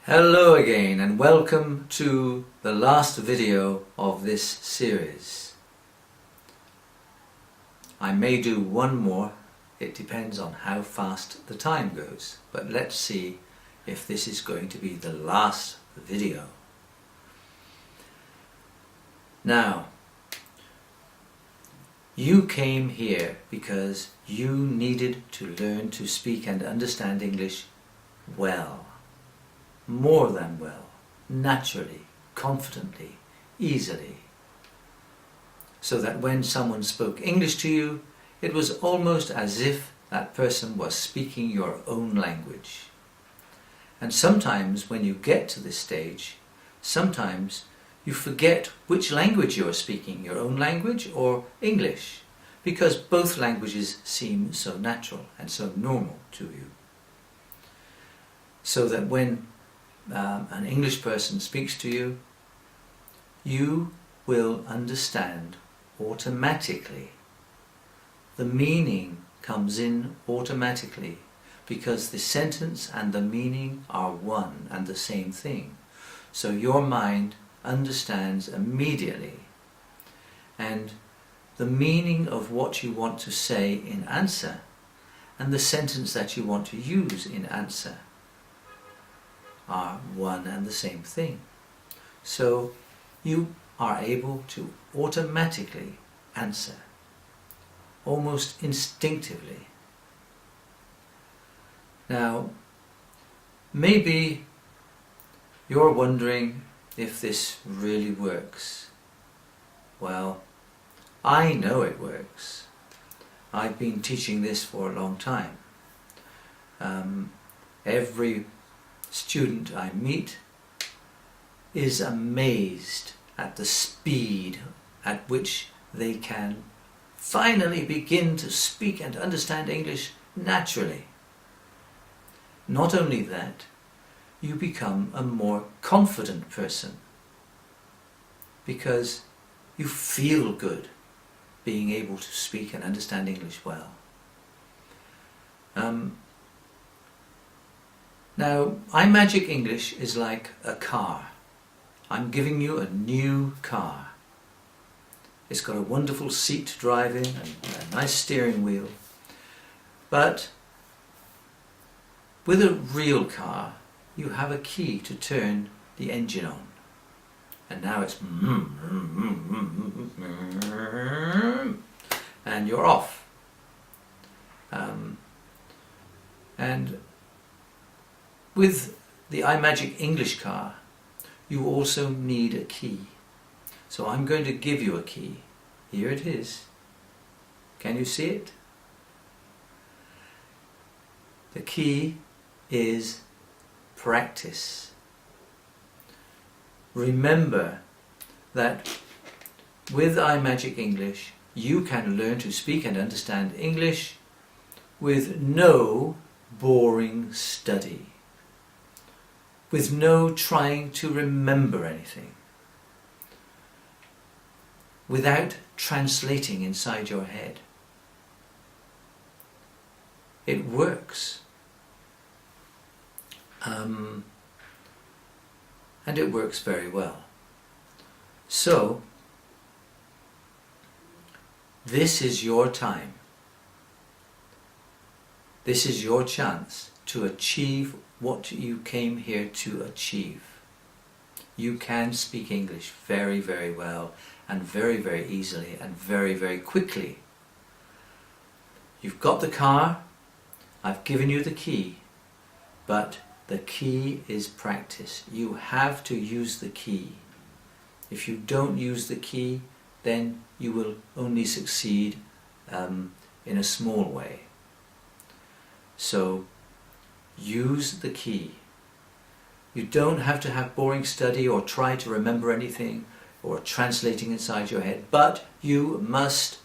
Hello again and welcome to the last video of this series. I may do one more, it depends on how fast the time goes, but let's see if this is going to be the last video. Now, you came here because you needed to learn to speak and understand English well. More than well, naturally, confidently, easily. So that when someone spoke English to you, it was almost as if that person was speaking your own language. And sometimes when you get to this stage, sometimes you forget which language you are speaking, your own language or English, because both languages seem so natural and so normal to you. So that when an English person speaks to you, you will understand automatically. The meaning comes in automatically because the sentence and the meaning are one and the same thing. So your mind understands immediately, and the meaning of what you want to say in answer and the sentence that you want to use in answer are one and the same thing. So you are able to automatically answer, almost instinctively. Now, maybe you're wondering if this really works. Well, I know it works. I've been teaching this for a long time. Every student I meet is amazed at the speed at which they can finally begin to speak and understand English naturally. Not only that, you become a more confident person because you feel good being able to speak and understand English well. Now, iMagic English is like a car. I'm giving you a new car. It's got a wonderful seat to drive in and a nice steering wheel. But with a real car, you have a key to turn the engine on. And now it's and you're off. And with the iMagic English car, you also need a key. So I'm going to give you a key. Here it is. Can you see it? The key is practice. Remember that with iMagic English, you can learn to speak and understand English with no boring study, with no trying to remember anything, without translating inside your head. It works. And it works very well. So, this is your time. This is your chance to achieve what you came here to achieve. You can speak English very, very well and very, very easily and very, very quickly. You've got the car, I've given you the key, but the key is practice. You have to use the key. If you don't use the key, then you will only succeed in a small way. So use the key. You don't have to have boring study or try to remember anything or translating inside your head, but you must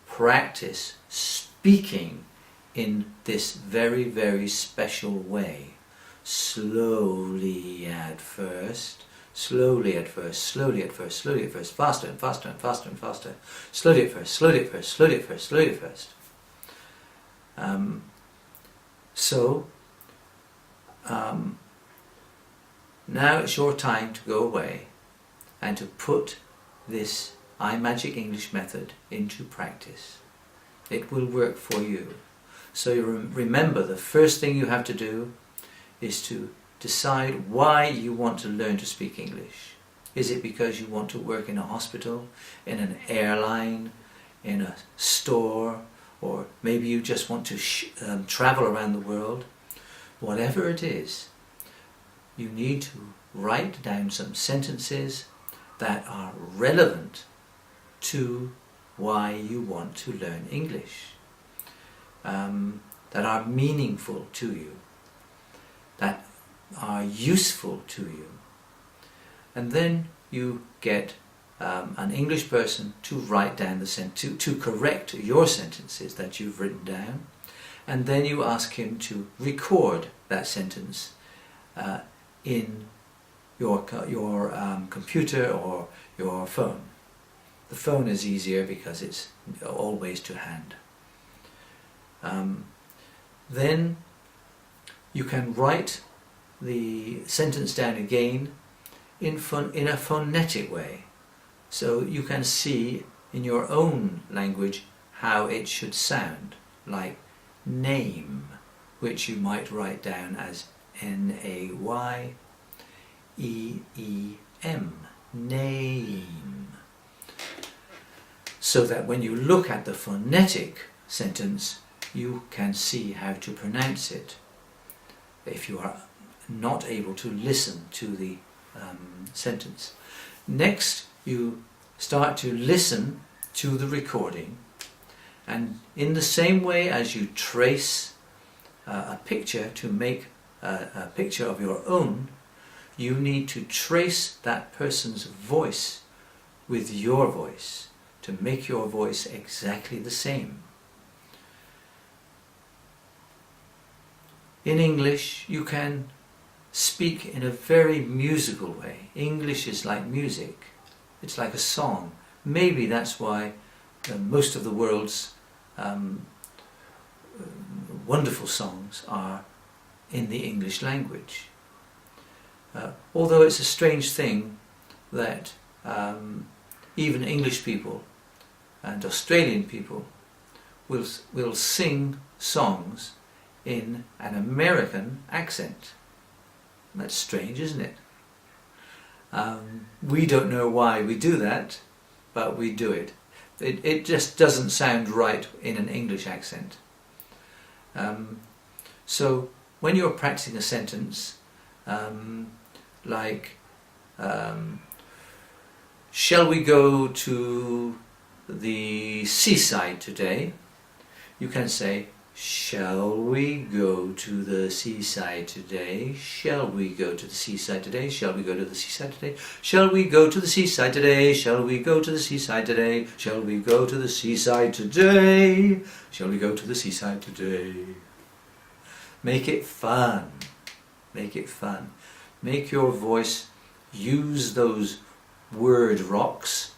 practice speaking in this very, very special way. Slowly at first, slowly at first, slowly at first, slowly at first, faster and faster and faster and faster, slowly at first, slowly at first, slowly at first, slowly at first. So now it's your time to go away and to put this iMagic English method into practice. It will work for you. So you remember, the first thing you have to do is to decide why you want to learn to speak English. Is it because you want to work in a hospital, in an airline, in a store, or maybe you just want to travel around the world? Whatever it is, you need to write down some sentences that are relevant to why you want to learn English, that are meaningful to you, that are useful to you. And then you get an English person to write down to correct your sentences that you've written down, and then you ask him to record that sentence in your computer or your phone. The phone is easier because it's always to hand. Then you can write the sentence down again in a phonetic way, so you can see in your own language how it should sound, like name, which you might write down as N-A-Y-E-E-M, name, so that when you look at the phonetic sentence you can see how to pronounce it, if you are not able to listen to the sentence. Next, you start to listen to the recording, and in the same way as you trace a picture to make a picture of your own, you need to trace that person's voice with your voice to make your voice exactly the same. In English, you can speak in a very musical way. English is like music. It's like a song. Maybe that's why most of the world's wonderful songs are in the English language. Although it's a strange thing that even English people and Australian people will sing songs in an American accent. That's strange, isn't it? We don't know why we do that, but we do it. It just doesn't sound right in an English accent. So when you're practicing a sentence, like, shall we go to the seaside today? You can say, shall we go to the seaside today? Shall we go to the seaside today? Shall we go to the seaside today? Shall we go to the seaside today? Shall we go to the seaside today? Shall we go to the seaside today? Shall we go to the seaside today? Make it fun. Make it fun. Make your voice use those word rocks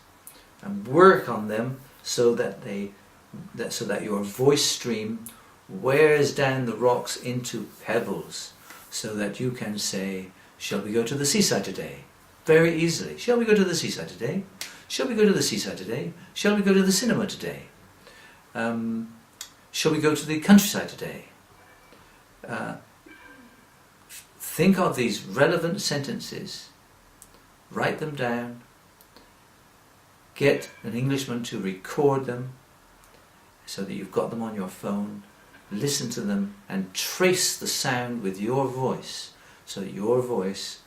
and work on them so that your voice stream wears down the rocks into pebbles, so that you can say, shall we go to the seaside today? Very easily. Shall we go to the seaside today? Shall we go to the seaside today? Shall we go to the cinema today? Shall we go to the countryside today? Think of these relevant sentences, write them down, get an Englishman to record them so that you've got them on your phone, listen to them and trace the sound with your voice so that your voice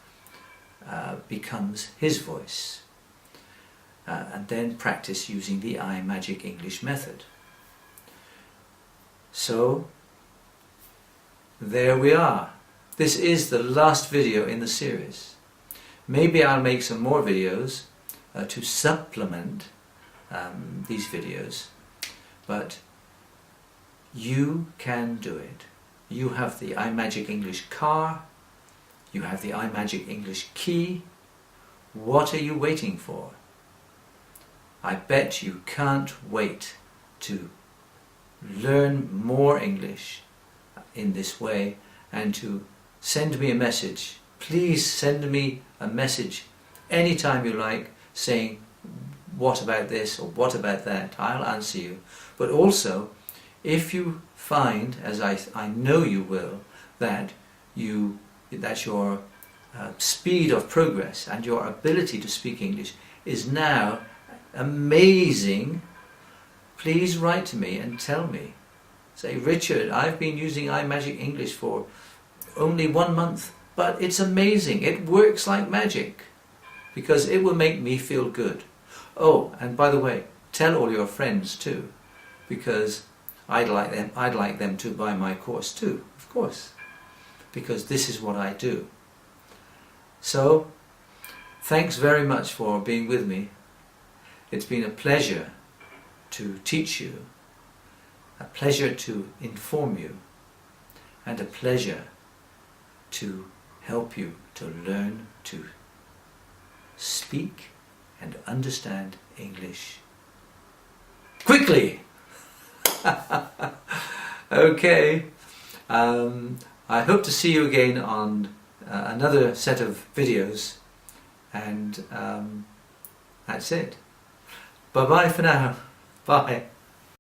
becomes his voice. And then practice using the iMagic English method. So, there we are. This is the last video in the series. Maybe I'll make some more videos to supplement these videos, but you can do it. You have the iMagic English car, you have the iMagic English key. What are you waiting for? I bet you can't wait to learn more English in this way and to send me a message. please send me a message anytime you like saying, what about this or what about that? I'll answer you. But also, if you find, as I know you will, that your speed of progress and your ability to speak English is now amazing, please write to me and tell me. Say, Richard, I've been using iMagic English for only 1 month, but it's amazing. It works like magic, because it will make me feel good. Oh, and by the way, tell all your friends too, because I'd like them to buy my course too, of course, because this is what I do. So, thanks very much for being with me. It's been a pleasure to teach you, a pleasure to inform you, and a pleasure to help you to learn to speak and understand English quickly. Okay, I hope to see you again on another set of videos, and that's it. Bye bye for now. Bye.